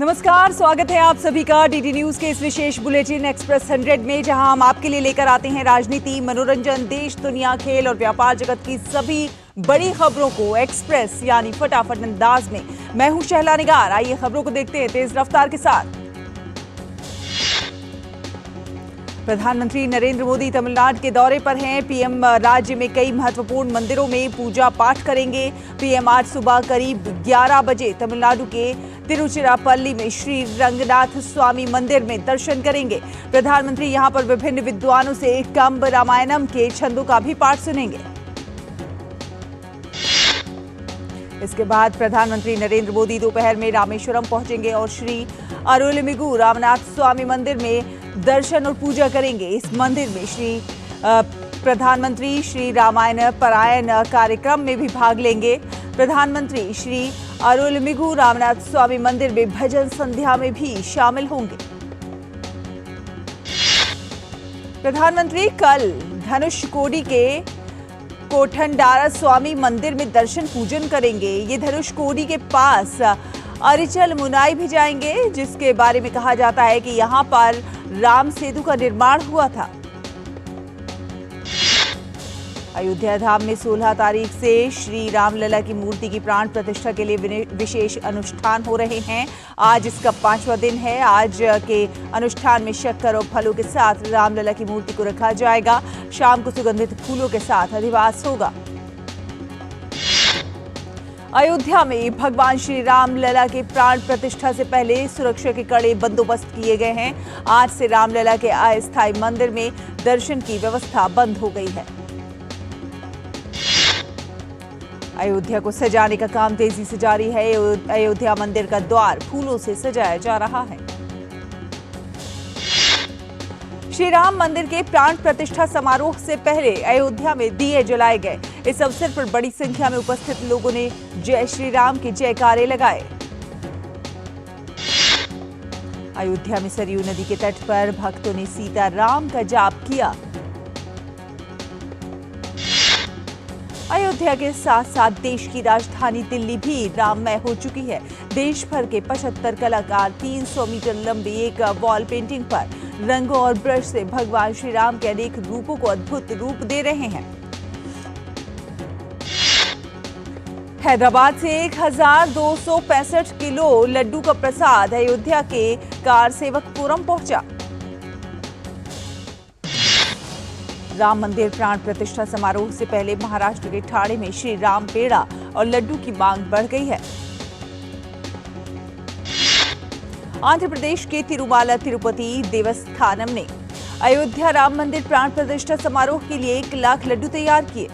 नमस्कार, स्वागत है आप सभी का डीडी न्यूज के इस विशेष बुलेटिन एक्सप्रेस 100 में, जहां हम आपके लिए लेकर आते हैं राजनीति, मनोरंजन, देश दुनिया, खेल और व्यापार जगत की सभी बड़ी खबरों को एक्सप्रेस यानी फटाफट अंदाज में। मैं हूं शहला निगार। आइए खबरों को देखते हैं तेज रफ्तार के साथ। प्रधानमंत्री नरेंद्र मोदी तमिलनाडु के दौरे पर हैं। पीएम राज्य में कई महत्वपूर्ण मंदिरों में पूजा पाठ करेंगे। पीएम आज सुबह करीब 11 बजे तमिलनाडु के तिरुचिरापल्ली में श्री रंगनाथ स्वामी मंदिर में दर्शन करेंगे। प्रधानमंत्री यहां पर विभिन्न विद्वानों से कंब रामायणम के छंदों का भी पाठ सुनेंगे। इसके बाद प्रधानमंत्री नरेंद्र मोदी दोपहर में रामेश्वरम पहुंचेंगे और श्री अरुलमिगु रामनाथ स्वामी मंदिर में दर्शन और पूजा करेंगे। इस मंदिर में प्रधानमंत्री श्री रामायण पारायण कार्यक्रम में भी भाग लेंगे। प्रधानमंत्री श्री अरुलमिगु रामनाथ स्वामी मंदिर में भजन संध्या में भी शामिल होंगे। प्रधानमंत्री कल धनुषकोडी के कोठंडारा स्वामी मंदिर में दर्शन पूजन करेंगे। ये धनुषकोडी के पास अरिचल मुनाई भी जाएंगे, जिसके बारे में कहा जाता है कि यहां पर राम सेतु का निर्माण हुआ था। अयोध्या धाम में 16 तारीख से श्री रामलला की मूर्ति की प्राण प्रतिष्ठा के लिए विशेष अनुष्ठान हो रहे हैं। आज इसका 5वां दिन है। आज के अनुष्ठान में शक्कर और फलों के साथ रामलला की मूर्ति को रखा जाएगा। शाम को सुगंधित फूलों के साथ अधिवास होगा। अयोध्या में भगवान श्री रामलला के प्राण प्रतिष्ठा से पहले सुरक्षा के कड़े बंदोबस्त किए गए हैं। आज से रामलला के अस्थायी मंदिर में दर्शन की व्यवस्था बंद हो गई है। अयोध्या को सजाने का काम तेजी से जारी है। अयोध्या मंदिर का द्वार फूलों से सजाया जा रहा है। श्री राम मंदिर के प्राण प्रतिष्ठा समारोह से पहले अयोध्या में दिए जलाए गए। इस अवसर पर बड़ी संख्या में उपस्थित लोगों ने जय श्री राम के जयकारे लगाए। अयोध्या में सरयू नदी के तट पर भक्तों ने सीता राम का जाप किया। अयोध्या के साथ साथ देश की राजधानी दिल्ली भी राममय हो चुकी है। देश भर के 75 कलाकार 300 मीटर लंबी एक वॉल पेंटिंग पर रंगों और ब्रश से भगवान श्री राम के अनेक रूपों को अद्भुत रूप दे रहे हैं। हैदराबाद से 1265 किलो लड्डू का प्रसाद अयोध्या के कार सेवकपुरम पहुंचा। राम मंदिर प्राण प्रतिष्ठा समारोह से पहले महाराष्ट्र के ठाणे में श्री राम पेड़ा और लड्डू की मांग बढ़ गई है। आंध्र प्रदेश के तिरुमाला तिरुपति देवस्थानम ने अयोध्या राम मंदिर प्राण प्रतिष्ठा समारोह के लिए 1 लाख लड्डू तैयार किए।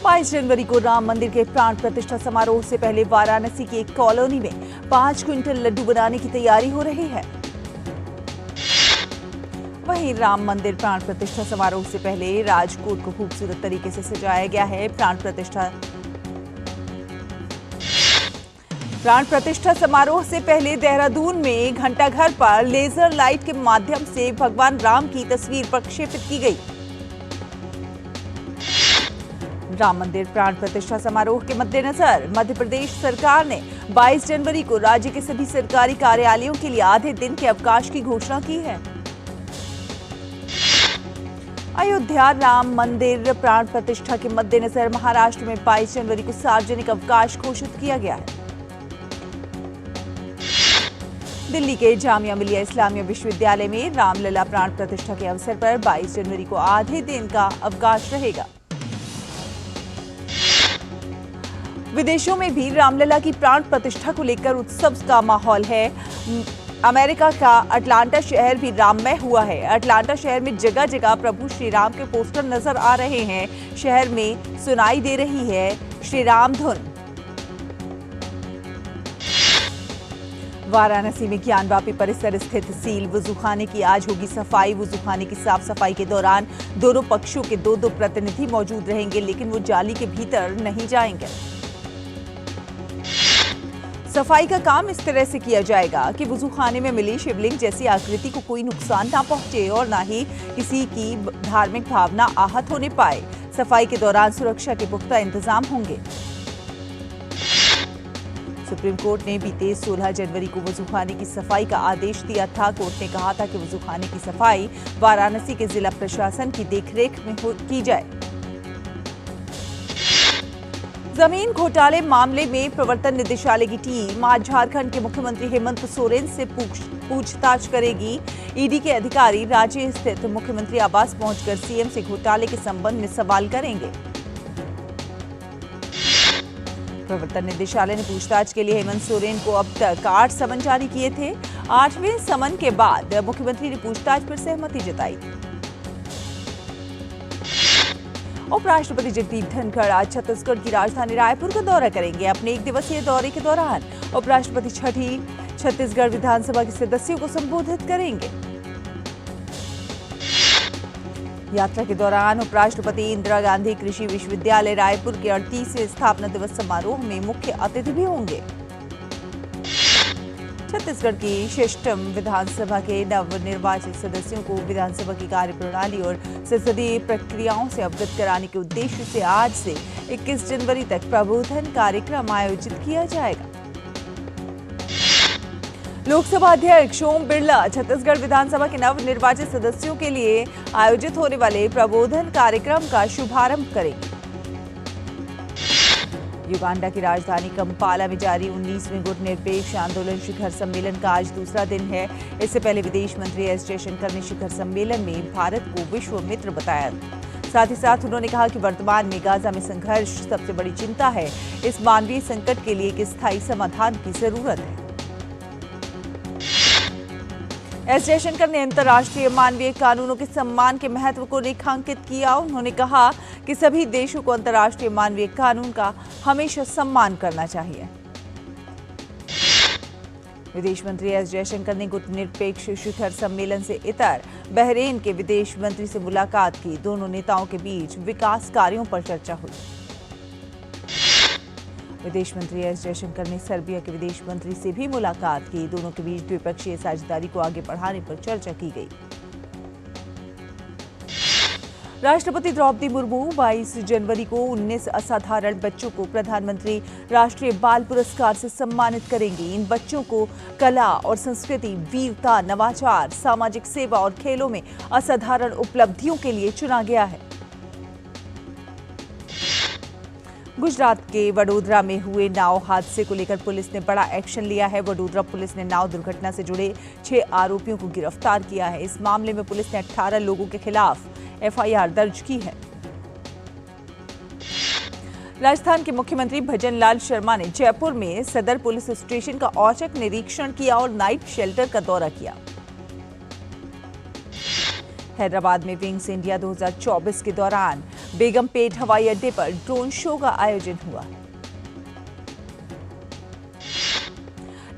22 जनवरी को राम मंदिर के प्राण प्रतिष्ठा समारोह से पहले वाराणसी की एक कॉलोनी में 5 क्विंटल लड्डू बनाने की तैयारी हो रही है। वहीं राम मंदिर प्राण प्रतिष्ठा समारोह से पहले राजकोट को खूबसूरत तरीके से सजाया गया है। प्राण प्रतिष्ठा समारोह से पहले देहरादून में घंटाघर पर लेजर लाइट के माध्यम से भगवान राम की तस्वीर प्रक्षेपित की गई। राम मंदिर प्राण प्रतिष्ठा समारोह के मद्देनजर मध्य प्रदेश सरकार ने 22 जनवरी को राज्य के सभी सरकारी कार्यालयों के लिए आधे दिन के अवकाश की घोषणा की है। अयोध्या राम मंदिर प्राण प्रतिष्ठा के मद्देनजर महाराष्ट्र में 22 जनवरी को सार्वजनिक अवकाश घोषित किया गया है। दिल्ली के जामिया मिलिया इस्लामिया विश्वविद्यालय में रामलला प्राण प्रतिष्ठा के अवसर पर 22 जनवरी को आधे दिन का अवकाश रहेगा। विदेशों में भी रामलला की प्राण प्रतिष्ठा को लेकर उत्सव का माहौल है। अमेरिका का अटलांटा शहर भी राममय हुआ है। अटलांटा शहर में जगह जगह प्रभु श्री राम के पोस्टर नजर आ रहे हैं। शहर में सुनाई दे रही है श्री राम धुन। वाराणसी में ज्ञानवापी परिसर स्थित सील वजूखाने की आज होगी सफाई। वजूखाने की साफ सफाई के दौरान दोनों पक्षों के 2-2 प्रतिनिधि मौजूद रहेंगे, लेकिन वो जाली के भीतर नहीं जाएंगे। सफाई का काम इस तरह से किया जाएगा कि वजूखाने में मिली शिवलिंग जैसी आकृति को कोई नुकसान ना पहुंचे और ना ही किसी की धार्मिक भावना आहत होने पाए। सफाई के दौरान सुरक्षा के पुख्ता इंतजाम होंगे। सुप्रीम कोर्ट ने बीते 16 जनवरी को वजूखाने की सफाई का आदेश दिया था। कोर्ट ने कहा था कि वजूखाने की सफाई वाराणसी के जिला प्रशासन की देखरेख में की जाए। जमीन घोटाले मामले में प्रवर्तन निदेशालय की टीम आज झारखंड के मुख्यमंत्री हेमंत सोरेन से पूछताछ करेगी। ईडी के अधिकारी रांची स्थित मुख्यमंत्री आवास पहुंचकर सीएम से घोटाले के संबंध में सवाल करेंगे। प्रवर्तन निदेशालय ने पूछताछ के लिए हेमंत सोरेन को अब तक 8 समन जारी किए थे। 8वें समन के बाद मुख्यमंत्री ने पूछताछ पर सहमति जताई। उपराष्ट्रपति जगदीप धनखड़ आज छत्तीसगढ़ की राजधानी रायपुर का दौरा करेंगे। अपने 1 दिवसीय दौरे के दौरान उपराष्ट्रपति छठी छत्तीसगढ़ विधानसभा के सदस्यों को संबोधित करेंगे। यात्रा के दौरान उपराष्ट्रपति इंदिरा गांधी कृषि विश्वविद्यालय रायपुर के 38वें स्थापना दिवस समारोह में मुख्य अतिथि भी होंगे। छत्तीसगढ़ की शिष्टम विधानसभा के नवनिर्वाचित सदस्यों को विधानसभा की कार्यप्रणाली और संसदीय प्रक्रियाओं से अवगत कराने के उद्देश्य से आज से 21 जनवरी तक प्रबोधन कार्यक्रम आयोजित किया जाएगा। लोकसभा अध्यक्ष ओम बिरला छत्तीसगढ़ विधानसभा के नवनिर्वाचित सदस्यों के लिए आयोजित होने वाले प्रबोधन कार्यक्रम का शुभारंभ करेंगे। युगांडा की राजधानी कंपाला में जारी 19वें गुटनिरपेक्ष आंदोलन शिखर सम्मेलन का आज दूसरा दिन है। इससे पहले विदेश मंत्री एस जयशंकर ने शिखर सम्मेलन में भारत को विश्व मित्र बताया। साथ ही साथ उन्होंने कहा कि वर्तमान में गाजा में संघर्ष सबसे बड़ी चिंता है। इस मानवीय संकट के लिए एक स्थायी समाधान की जरूरत है। एस जयशंकर ने अंतर्राष्ट्रीय मानवीय कानूनों के सम्मान के महत्व को रेखांकित किया। उन्होंने कहा कि सभी देशों को अंतर्राष्ट्रीय मानवीय कानून का हमेशा सम्मान करना चाहिए। विदेश मंत्री एस जयशंकर ने गुटनिरपेक्ष शिखर सम्मेलन से इतर बहरीन के विदेश मंत्री से मुलाकात की। दोनों नेताओं के बीच विकास कार्यों पर चर्चा हुई। विदेश मंत्री एस जयशंकर ने सर्बिया के विदेश मंत्री से भी मुलाकात की। दोनों के बीच द्विपक्षीय साझेदारी को आगे बढ़ाने पर चर्चा की गई। राष्ट्रपति द्रौपदी मुर्मू 22 जनवरी को 19 असाधारण बच्चों को प्रधानमंत्री राष्ट्रीय बाल पुरस्कार से सम्मानित करेंगी। इन बच्चों को कला और संस्कृति, वीरता, नवाचार, सामाजिक सेवा और खेलों में असाधारण उपलब्धियों के लिए चुना गया है। गुजरात के वडोदरा में हुए नाव हादसे को लेकर पुलिस ने बड़ा एक्शन लिया है। वडोदरा पुलिस ने नाव दुर्घटना से जुड़े 6 आरोपियों को गिरफ्तार किया है। इस मामले में पुलिस ने 18 लोगों के खिलाफ एफआईआर दर्ज की है। राजस्थान के मुख्यमंत्री भजन लाल शर्मा ने जयपुर में सदर पुलिस स्टेशन का औचक निरीक्षण किया और नाइट शेल्टर का दौरा किया। हैदराबाद में विंग्स इंडिया 2024 के दौरान बेगमपेट हवाई अड्डे पर ड्रोन शो का आयोजन हुआ।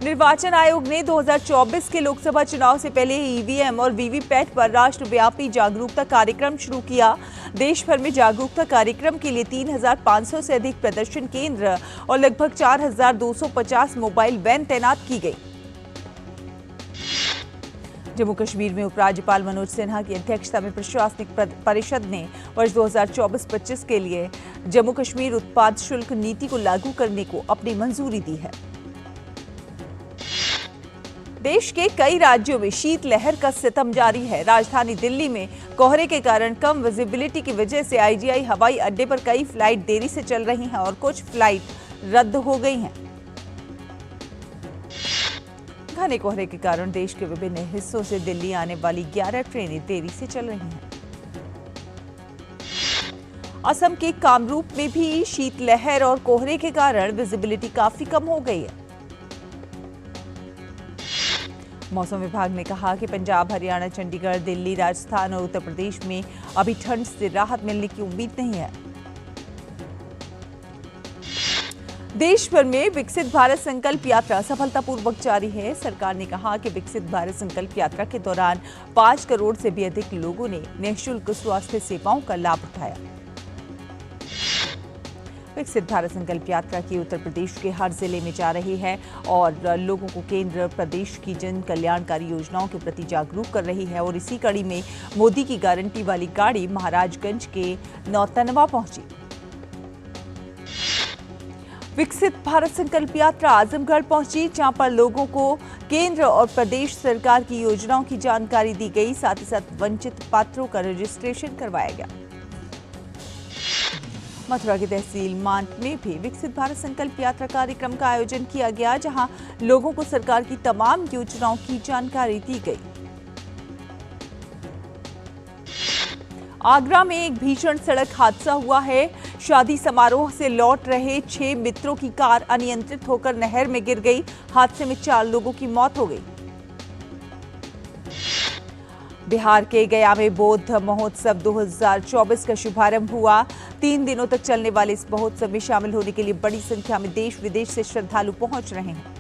निर्वाचन आयोग ने 2024 के लोकसभा चुनाव से पहले ईवीएम और वीवीपैट पर राष्ट्रव्यापी जागरूकता कार्यक्रम शुरू किया। देश भर में जागरूकता कार्यक्रम के लिए 3,500 से अधिक प्रदर्शन केंद्र और लगभग 4,250 मोबाइल वैन तैनात की गई। जम्मू कश्मीर में उपराज्यपाल मनोज सिन्हा की अध्यक्षता में प्रशासनिक परिषद ने वर्ष 2024-25 के लिए जम्मू कश्मीर उत्पाद शुल्क नीति को लागू करने को अपनी मंजूरी दी है। देश के कई राज्यों में शीतलहर का सितम जारी है। राजधानी दिल्ली में कोहरे के कारण कम विजिबिलिटी की वजह से आईजीआई हवाई अड्डे पर कई फ्लाइट देरी से चल रही हैं और कुछ फ्लाइट रद्द हो गई हैं। घने कोहरे के कारण देश के विभिन्न हिस्सों से दिल्ली आने वाली 11 ट्रेनें देरी से चल रही हैं। असम के कामरूप में भी शीतलहर और कोहरे के कारण विजिबिलिटी काफी कम हो गई है। मौसम विभाग ने कहा कि पंजाब, हरियाणा, चंडीगढ़, दिल्ली, राजस्थान और उत्तर प्रदेश में अभी ठंड से राहत मिलने की उम्मीद नहीं है। देश भर में विकसित भारत संकल्प यात्रा सफलतापूर्वक जारी है। सरकार ने कहा कि विकसित भारत संकल्प यात्रा के दौरान 5 करोड़ से भी अधिक लोगों ने निःशुल्क स्वास्थ्य सेवाओं का लाभ उठाया। विकसित भारत संकल्प यात्रा की उत्तर प्रदेश के हर जिले में जा रही है और लोगों को केंद्र प्रदेश की जन कल्याणकारी योजनाओं के प्रति जागरूक कर रही है। और इसी कड़ी में मोदी की गारंटी वाली गाड़ी महाराजगंज के नौतनवा पहुंची। विकसित भारत संकल्प यात्रा आजमगढ़ पहुंची, जहां पर लोगों को केंद्र और प्रदेश सरकार की योजनाओं की जानकारी दी गई। साथ ही साथ वंचित पात्रों का रजिस्ट्रेशन करवाया गया। मथुरा की तहसील मांट में भी विकसित भारत संकल्प यात्रा कार्यक्रम का आयोजन किया गया, जहां लोगों को सरकार की तमाम योजनाओं की जानकारी दी गई। आगरा में एक भीषण सड़क हादसा हुआ है। शादी समारोह से लौट रहे 6 मित्रों की कार अनियंत्रित होकर नहर में गिर गई। हादसे में 4 लोगों की मौत हो गई। बिहार के गया में बौद्ध महोत्सव 2024 का शुभारंभ हुआ। 3 दिनों तक चलने वाले इस महोत्सव में शामिल होने के लिए बड़ी संख्या में देश विदेश से श्रद्धालु पहुंच रहे हैं।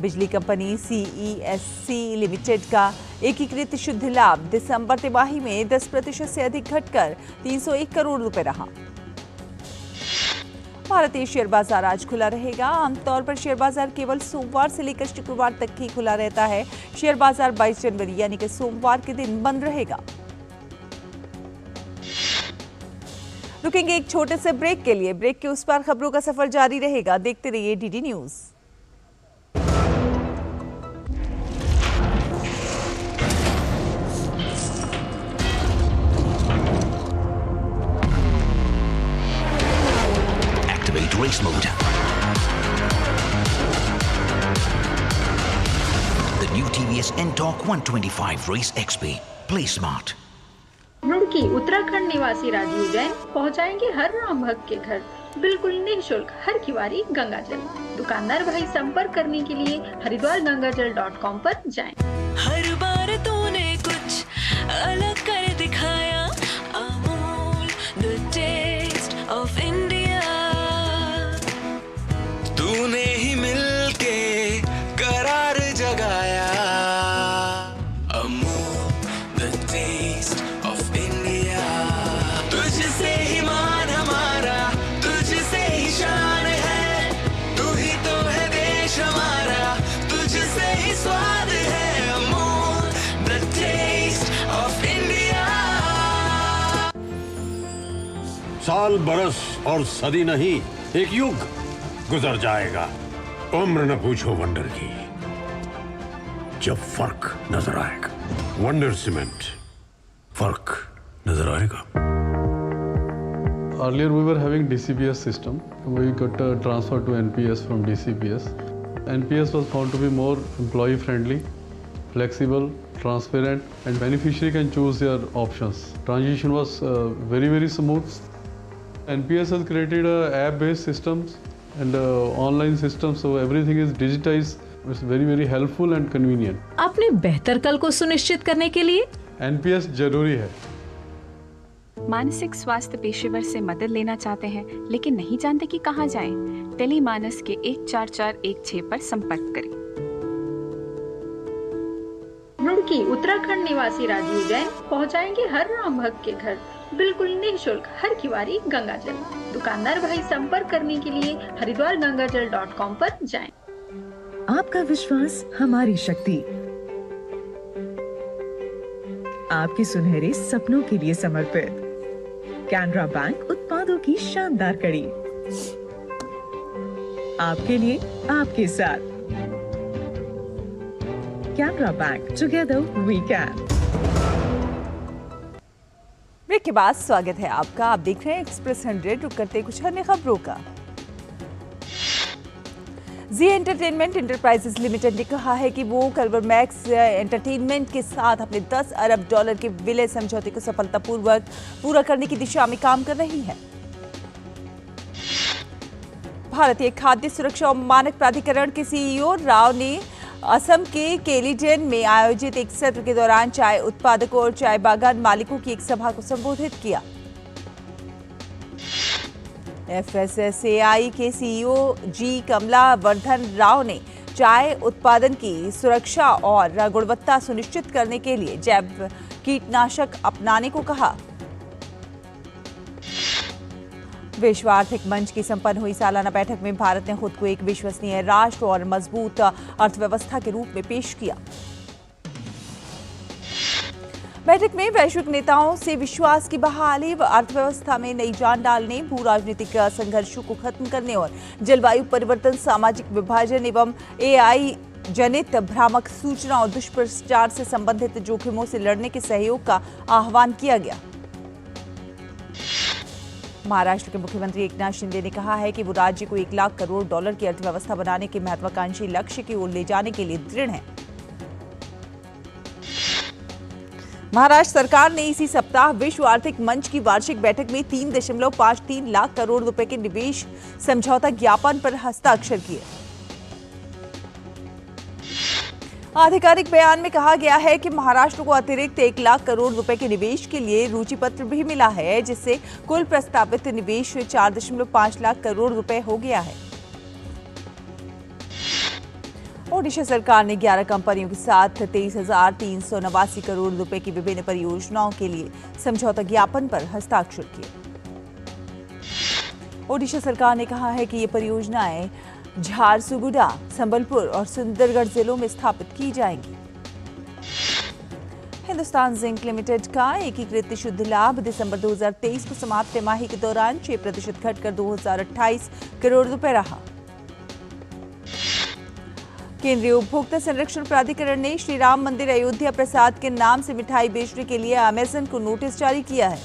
बिजली कंपनी CESC लिमिटेड का एकीकृत शुद्ध लाभ दिसंबर तिमाही में 10% से अधिक घटकर 301 करोड़ रुपए रहा। भारतीय शेयर बाजार आज खुला रहेगा। आमतौर पर शेयर बाजार केवल सोमवार से लेकर शुक्रवार तक ही खुला रहता है। शेयर बाजार 22 जनवरी यानी कि सोमवार के दिन बंद रहेगा। रुकेंगे एक छोटे से ब्रेक के लिए। ब्रेक के उस पार खबरों का सफर जारी रहेगा। देखते रहिए DD news. Race mode. The new TVS N-Torq 125 Race XP. Play smart. Roorkee Uttarakhand निवासी राजीव जैन पहुंचाएंगे हर राम भक्त के घर बिल्कुल निःशुल्क हर किवारी गंगाजल। दुकानदार भाई संपर्क करने के लिए हरिद्वारगंगाजल.com पर जाएं। हर बार तूने कुछ अलग कर दिखाया। Amul the taste of India। तूने ही मिलके करार जगाया। Amul the taste of India। तुझसे ही मान हमारा, तुझसे ही शान है। तू ही तो है देश हमारा, तुझसे ही स्वाद है। Amul the taste of India। साल बरस और सदी नहीं, एक युग गुजर जाएगा। उम्र न पूछो वंडर की, जब फर्क नजर आएगा। वंडर सीमेंट, फर्क नजर आएगा। Earlier we were having DCPS system. We got transferred to NPS from DCPS. NPS was found to be more employee friendly, flexible, transparent, and beneficiary can choose their options. Transition was very smooth. NPS has created app-based systems and online systems, so everything is digitized. It's very helpful and convenient. अपने बेहतर कल को सुनिश्चित करने के लिए NPS जरूरी है। मानसिक स्वास्थ्य पेशेवर से मदद लेना चाहते हैं लेकिन नहीं जानते कि कहां जाएं? टेलीमानस के 14416 पर संपर्क करें। रुड़की उत्तराखंड निवासी राजीव जैन पहुंचाएंगे हर राम भक्त के घर बिल्कुल निःशुल्क हर किवारी गंगाजल। दुकानदार भाई संपर्क करने के लिए हरिद्वारगंगाजल.com पर जाएं। आपका विश्वास हमारी शक्ति, आपके सुनहरे सपनों के लिए समर्पित कैनरा बैंक उत्पादों की शानदार कड़ी, आपके लिए आपके साथ। Canara bank, together we can. Break के बाद स्वागत है आपका। आप देख रहे हैं एक्सप्रेस 100। रुक करते कुछ अन्य खबरों का। जी एंटरटेनमेंट एंटरप्राइजेज लिमिटेड ने कहा है कि वो कार्बोमैक्स एंटरटेनमेंट के साथ अपने $10 अरब के विलय समझौते को सफलतापूर्वक पूरा करने की दिशा में काम कर रही है। भारतीय खाद्य सुरक्षा और मानक प्राधिकरण के CEO राव ने असम के केलीडेन में आयोजित एक सत्र के दौरान चाय उत्पादकों और चाय बागान मालिकों की एक सभा को संबोधित किया। FSSAI के CEO जी कमला वर्धन राव ने चाय उत्पादन की सुरक्षा और गुणवत्ता सुनिश्चित करने के लिए जैव कीटनाशक अपनाने को कहा। विश्व आर्थिक मंच की संपन्न हुई सालाना बैठक में भारत ने खुद को एक विश्वसनीय राष्ट्र और मजबूत अर्थव्यवस्था के रूप में पेश किया। बैठक में वैश्विक नेताओं से विश्वास की बहाली, अर्थव्यवस्था में नई जान डालने, भू राजनीतिक संघर्षों को खत्म करने और जलवायु परिवर्तन, सामाजिक विभाजन एवं AI जनित भ्रामक सूचना और दुष्प्रचार से संबंधित जोखिमों से लड़ने के सहयोग का आह्वान किया गया। महाराष्ट्र के मुख्यमंत्री एकनाथ शिंदे ने कहा है कि वो राज्य को 1 लाख करोड़ डॉलर की अर्थव्यवस्था बनाने के महत्वाकांक्षी लक्ष्य की ओर ले जाने के लिए दृढ़ है। महाराष्ट्र सरकार ने इसी सप्ताह विश्व आर्थिक मंच की वार्षिक बैठक में 3.53 लाख करोड़ रुपए के निवेश समझौता ज्ञापन पर हस्ताक्षर किए। आधिकारिक बयान में कहा गया है कि महाराष्ट्र को अतिरिक्त 1 लाख करोड़ रुपए के निवेश के लिए रुचि पत्र भी मिला है, जिससे कुल प्रस्तावित निवेश 4.5 लाख करोड़ रुपए हो गया है। ओडिशा सरकार ने 11 कंपनियों के साथ 23,389 करोड़ रुपए की विभिन्न परियोजनाओं के लिए समझौता ज्ञापन पर हस्ताक्षर किए। ओडिशा सरकार ने कहा है कि ये परियोजनाएं झारसुगुडा, संबलपुर और सुंदरगढ़ जिलों में स्थापित की जाएंगी। हिंदुस्तान जिंक लिमिटेड का एकीकृत शुद्ध लाभ दिसंबर 2023 को समाप्त तिमाही के दौरान 6% घटकर 2,028 करोड़ रुपए रहा। केंद्रीय उपभोक्ता संरक्षण प्राधिकरण ने श्री राम मंदिर अयोध्या प्रसाद के नाम से मिठाई बेचने के लिए अमेजन को नोटिस जारी किया है।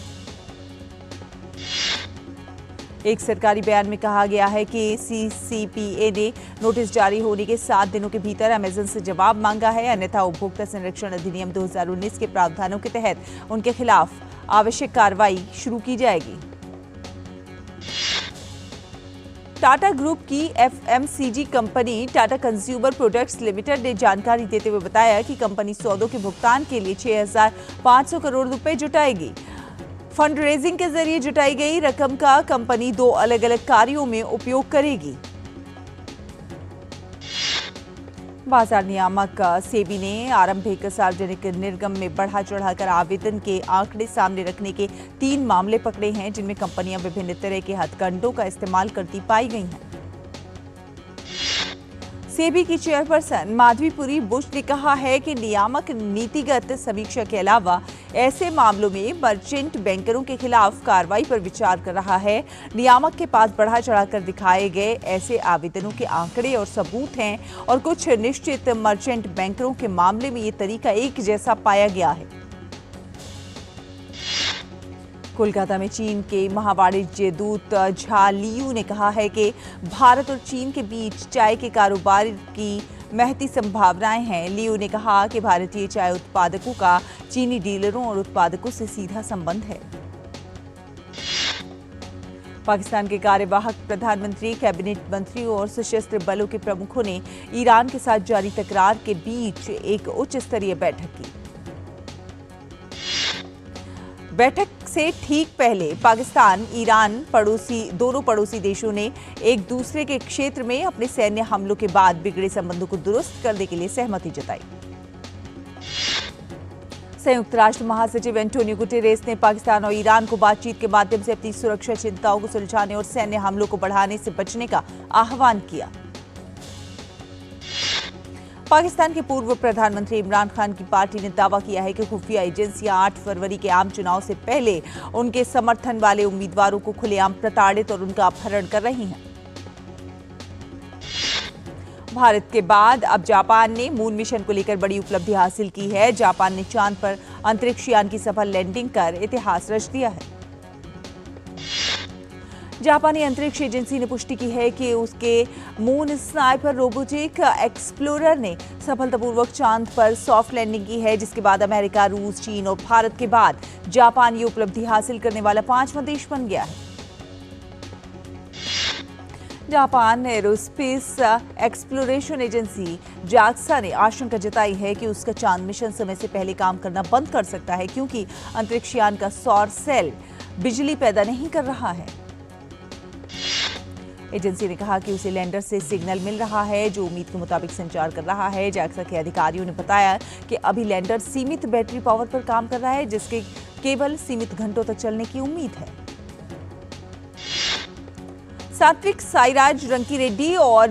एक सरकारी बयान में कहा गया है कि CCPA ने नोटिस जारी होने के 7 दिनों के भीतर अमेजन से जवाब मांगा है, अन्यथा उपभोक्ता संरक्षण अधिनियम 2019 के प्रावधानों के तहत उनके खिलाफ आवश्यक कार्रवाई शुरू की जाएगी। टाटा ग्रुप की FMCG company Tata consumer products limited ने जानकारी देते हुए बताया कि कंपनी सौदों के भुगतान के लिए 6,500 करोड़ रुपए जुटाएगी। फंड रेजिंग के जरिए जुटाई गई रकम का कंपनी 2 अलग-अलग कार्यों में उपयोग करेगी। बाजार नियामक सेबी ने आरंभिक सार्वजनिक निर्गम में बढ़ा चढ़ाकर आवेदन के आंकड़े सामने रखने के 3 मामले पकड़े हैं, जिनमें कंपनियां विभिन्न तरह के हथकंडों का इस्तेमाल करती पाई गई हैं। सेबी की चेयरपर्सन माधवीपुरी बुश ने कहा है कि नियामक नीतिगत समीक्षा के अलावा ऐसे मामलों में मर्चेंट बैंकरों के खिलाफ कार्रवाई पर विचार कर रहा है। नियामक के पास बढ़ा चढ़ाकर दिखाए गए ऐसे आवेदनों के आंकड़े और सबूत हैं और कुछ निश्चित मर्चेंट बैंकरों के मामले में ये तरीका एक जैसा पाया गया है। कोलकाता में चीन के महावाणिज्य दूत झा लियू ने कहा है कि भारत और चीन के बीच चाय के कारोबार की महती संभावनाएं हैं। लियू ने कहा कि भारतीय चाय उत्पादकों का चीनी डीलरों और उत्पादकों से सीधा संबंध है। पाकिस्तान के कार्यवाहक प्रधानमंत्री, कैबिनेट मंत्रियों और सशस्त्र बलों के प्रमुखों ने ईरान के साथ जारी तकरार के बीच एक उच्च स्तरीय बैठक की। बैठक से ठीक पहले पाकिस्तान, ईरान दोनों पड़ोसी देशों ने एक दूसरे के क्षेत्र में अपने सैन्य हमलों के बाद बिगड़े संबंधों को दुरुस्त करने के लिए सहमति जताई। संयुक्त राष्ट्र महासचिव एंटोनियो गुटेरेस ने पाकिस्तान और ईरान को बातचीत के माध्यम से अपनी सुरक्षा चिंताओं को सुलझाने और सैन्य हमलों को बढ़ाने से बचने का आह्वान किया। पाकिस्तान के पूर्व प्रधानमंत्री इमरान खान की पार्टी ने दावा किया है कि खुफिया एजेंसियां 8 फरवरी के आम चुनाव से पहले उनके समर्थन वाले उम्मीदवारों को खुलेआम प्रताड़ित और उनका अपहरण कर रही हैं। भारत के बाद अब जापान ने मून मिशन को लेकर बड़ी उपलब्धि हासिल की है। जापान ने चांद पर अंतरिक्ष यान की सफल लैंडिंग कर इतिहास रच दिया है। जापानी अंतरिक्ष एजेंसी ने पुष्टि की है कि उसके मून स्नाइपर रोबोटिक एक्सप्लोरर ने सफलतापूर्वक चांद पर सॉफ्ट लैंडिंग की है, जिसके बाद अमेरिका, रूस, चीन और भारत के बाद जापान ये उपलब्धि हासिल करने वाला 5वां देश बन गया है। Japan aerospace exploration agency JAXA ने आशंका जताई है कि उसका चांद मिशन समय से पहले काम करना बंद कर सकता है, क्योंकि अंतरिक्ष यान का सौर सेल बिजली पैदा नहीं कर रहा है। एजेंसी ने कहा कि उसे लैंडर से सिग्नल मिल रहा है जो उम्मीद के मुताबिक संचार कर रहा है। जाक्सा के अधिकारियों ने बताया कि अभी लैंडर सीमित बैटरी पावर पर काम कर रहा है, जिसके केवल सीमित घंटों तक चलने की उम्मीद है। सात्विक साईराज रंकीरेड्डी और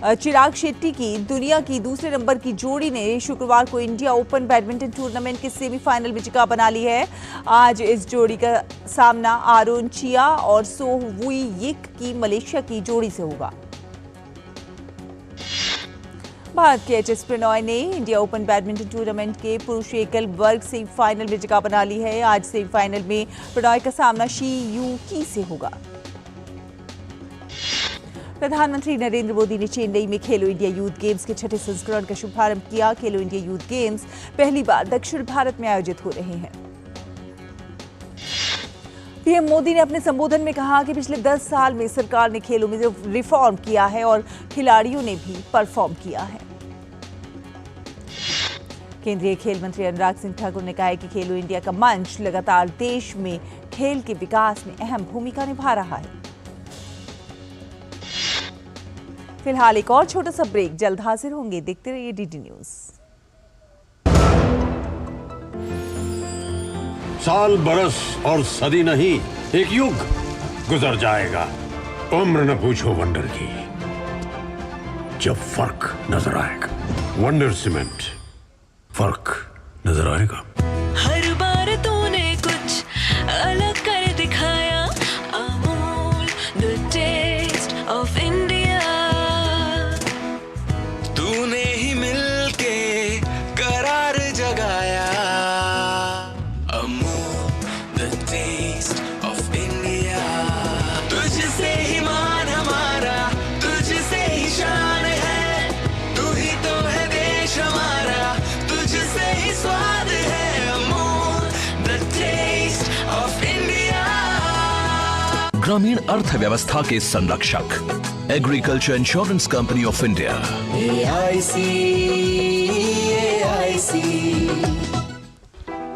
चिराग शेट्टी की दुनिया की दूसरे नंबर की जोड़ी ने शुक्रवार को इंडिया ओपन बैडमिंटन टूर्नामेंट के सेमीफाइनल में जगह बना ली है। आज इस जोड़ी का सामना आरोन चिया और सो वुई यिक की मलेशिया की जोड़ी से होगा। भारत के एचएस प्रणॉय ने इंडिया ओपन बैडमिंटन टूर्नामेंट के पुरुष एकल वर्ग सेमीफाइनल में जगह बना ली है। आज सेमीफाइनल में प्रणॉय का सामना शी यूकी से होगा। प्रधानमंत्री नरेंद्र मोदी ने चेन्नई में खेलो इंडिया यूथ गेम्स के छठे संस्करण का शुभारंभ किया। खेलो इंडिया यूथ गेम्स पहली बार दक्षिण भारत में आयोजित हो रहे हैं। पीएम मोदी ने अपने संबोधन में कहा कि पिछले 10 साल में सरकार ने खेलों में रिफॉर्म किया है और खिलाड़ियों ने भी परफॉर्म किया है। केंद्रीय खेल मंत्री अनुराग सिंह ठाकुर ने कहा है कि खेलो इंडिया का मंच लगातार देश में खेल के विकास में अहम भूमिका निभा रहा है। फिलहाल एक और छोटा सा ब्रेक, जल्द हाजिर होंगे। देखते रहिए डीडी न्यूज। साल बरस और सदी नहीं, एक युग गुजर जाएगा। उम्र न पूछो वंडर की, जब फर्क नजर आएगा। वंडर सीमेंट, फर्क नजर आएगा। हर बार तूने कुछ अलग कर दिखाया, Amul the taste of India. तूने ही मिलके करार जगाया, Amul the taste of India. तुझसे ही मान हमारा, तुझसे ही शान है, तू ही तो है देश हमारा, तुझसे ही स्वाद है, Amul the taste of India. ग्रामीण अर्थव्यवस्था के संरक्षक agriculture insurance company of India.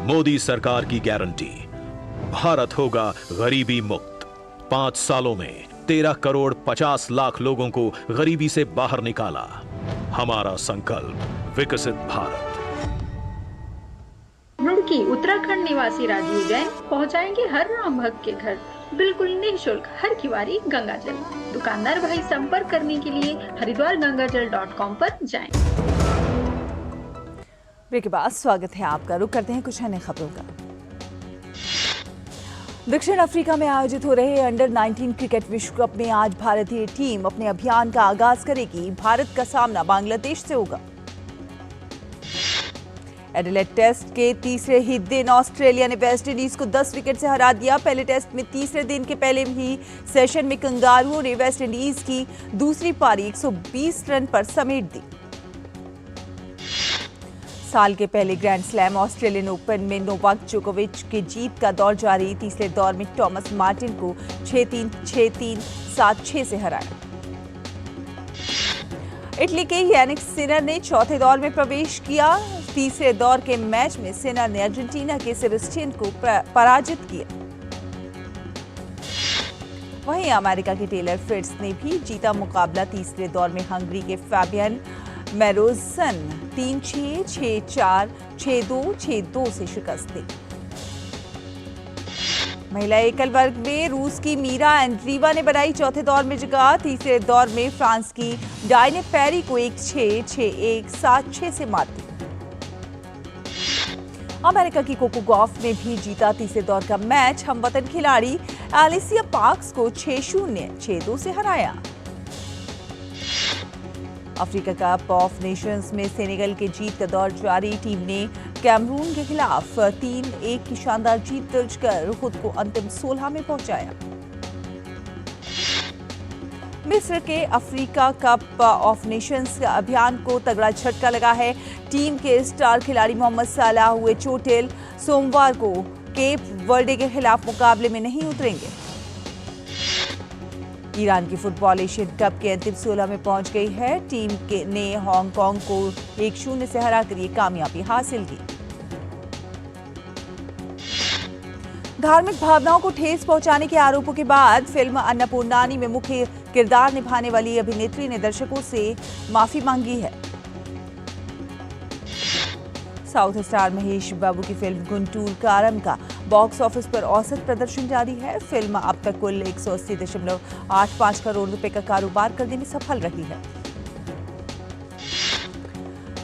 Modi सरकार की गारंटी, भारत होगा गरीबी मुक्त। 5 सालों में 13 करोड़ 50 लाख लोगों को गरीबी से बाहर निकाला। हमारा संकल्प विकसित भारत। रुड़की उत्तराखंड निवासी राजीव जैन पहुंचाएंगे हर राम भक्त के घर बिल्कुल निःशुल्क हर किवारी गंगा जल। दुकानदार भाई संपर्क करने के लिए haridwargangajal.com पर जाएं। ब्रेक के बाद स्वागत है आपका। रुक करते हैं कुछ अन्य खबरों का। दक्षिण अफ्रीका में आयोजित हो रहे अंडर 19 क्रिकेट विश्व कप में आज भारतीय टीम अपने अभियान का आगाज करेगी। भारत का सामना बांग्लादेश से होगा। एडिलेड टेस्ट के तीसरे ही दिन ऑस्ट्रेलिया ने वेस्ट इंडीज को 10 विकेट से हरा दिया। पहले टेस्ट में तीसरे दिन के पहले ही सेशन में कंगारुओं ने वेस्ट इंडीज की दूसरी पारी 120 रन पर समेट दी। साल के पहले ग्रैंड स्लैम ऑस्ट्रेलियन ओपन में नोवाक जोकोविच की जीत का दौर जारी। तीसरे दौर में टॉमस मार्टिन को 6-3, 6-3, 7-6 से हराया। इटली के यानिक सिनर ने चौथे दौर में प्रवेश किया। तीसरे दौर के मैच में सिनर ने अर्जेंटीना के सेबेस्टियन को पराजित किया। वहीं अमेरिका के टेलर फ्रिट्ज ने भी जीता मुकाबला। तीसरे दौर में हंगरी के फैबियन मेरोजन 3-6, 6-4, 6-2, 6-2 से शिकस्त दी। महिला एकल वर्ग में रूस की मीरा एंड्रीवा ने बनाई चौथे दौर में जगह। तीसरे दौर में फ्रांस की डायने पेरी को 1-6, 6-1, 7-6 से मात दी। अमेरिका की कोको गॉफ ने भी जीता तीसरे दौर का मैच। हमवतन खिलाड़ी एलिसिया पार्क्स को 6-0, 6-2 से हराया। अफ्रीका कप ऑफ नेशंस में सेनेगल के जीत का दौर जारी। टीम ने कैमरून के खिलाफ 3-1 की शानदार जीत दर्ज कर खुद को अंतिम 16 में पहुंचाया। मिस्र के अफ्रीका कप ऑफ नेशंस अभियान को तगड़ा झटका लगा है। टीम के स्टार खिलाड़ी मोहम्मद सालाह हुए चोटिल। सोमवार को केप वर्डे के खिलाफ मुकाबले में नहीं उतरेंगे। ईरान की फुटबॉल एशियन कप के अंतिम 16 में पहुंच गई है। टीम ने हांगकांग को 1-0 से हराकर ये कामयाबी हासिल की। धार्मिक भावनाओं को ठेस पहुंचाने के आरोपों के बाद फिल्म अन्नपूर्णानी में मुख्य किरदार निभाने वाली अभिनेत्री ने दर्शकों से माफी मांगी है। साउथ स्टार महेश बाबू की फिल्म गुंटूर कारम का बॉक्स ऑफिस पर औसत प्रदर्शन जारी है। फिल्म अब तक कुल 180.85 करोड़ रुपए का कारोबार करने में सफल रही है।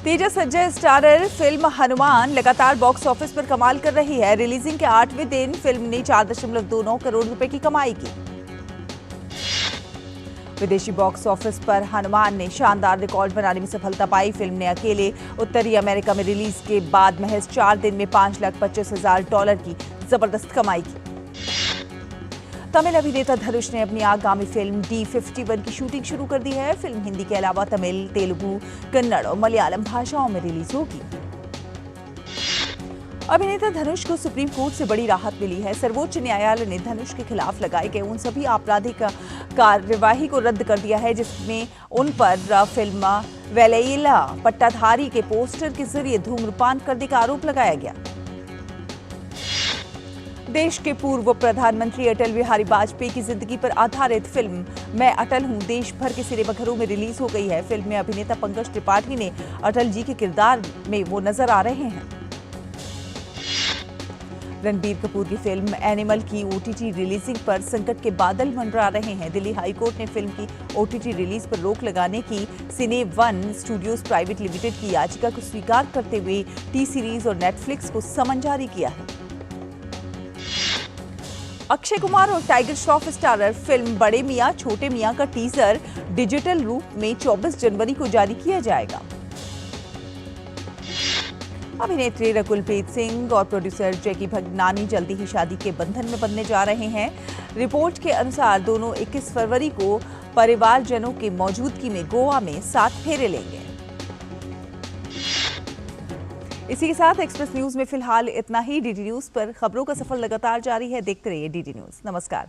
तेजस अजय स्टारर फिल्म हनुमान लगातार बॉक्स ऑफिस पर कमाल कर रही है। रिलीजिंग के 8वें दिन फिल्म ने 4.29 करोड़ रुपए की कमाई की। विदेशी बॉक्स ऑफिस पर हनुमान ने शानदार रिकॉर्ड बनाने में सफलता पाई। फिल्म ने अकेले उत्तरी अमेरिका में रिलीज के बाद महज 4 दिन में $5,25,000 की जबरदस्त कमाई की। तमिल अभिनेता धनुष ने अपनी आगामी फिल्म D51 की शूटिंग शुरू कर दी है। फिल्म हिंदी के अलावा तमिल, तेलुगु, कन्नड़ और मलयालम भाषाओं में रिलीज होगी। अभिनेता धनुष को सुप्रीम कोर्ट से बड़ी राहत मिली है। सर्वोच्च न्यायालय ने धनुष के खिलाफ लगाए गए उन सभी आपराधिक कार्यवाही को रद्द कर दिया है जिसमें उन पर फिल्म वेलैला पट्टाधारी के पोस्टर के जरिए धूम्रपान करने का आरोप लगाया गया। देश के पूर्व प्रधानमंत्री अटल बिहारी वाजपेयी की जिंदगी पर आधारित फिल्म मैं अटल हूं देश भर के सिनेमाघरों में रिलीज हो गई है। फिल्म में अभिनेता पंकज त्रिपाठी ने अटल जी के किरदार में वो नजर आ रहे हैं। रणबीर कपूर की फिल्म एनिमल की OTT रिलीजिंग पर संकट के बादल मंडरा रहे हैं। दिल्ली हाईकोर्ट ने फिल्म की OTT रिलीज पर रोक लगाने की सिने वन स्टूडियोज प्राइवेट लिमिटेड की याचिका को स्वीकार करते हुए टी सीरीज और नेटफ्लिक्स को समन जारी किया है। अक्षय कुमार और टाइगर श्रॉफ स्टारर फिल्म बड़े मियां छोटे मियां का टीजर डिजिटल रूप में 24 जनवरी को जारी किया जाएगा। अभिनेत्री रकुलप्रीत सिंह और प्रोड्यूसर जैकी भगनानी जल्दी ही शादी के बंधन में बंधने जा रहे हैं। रिपोर्ट के अनुसार दोनों 21 फरवरी को परिवारजनों की मौजूदगी में गोवा में 7 फेरे लेंगे। इसी के साथ एक्सप्रेस न्यूज में फिलहाल इतना ही। DD न्यूज पर खबरों का सफर लगातार जारी है। देखते रहिए DD न्यूज। नमस्कार।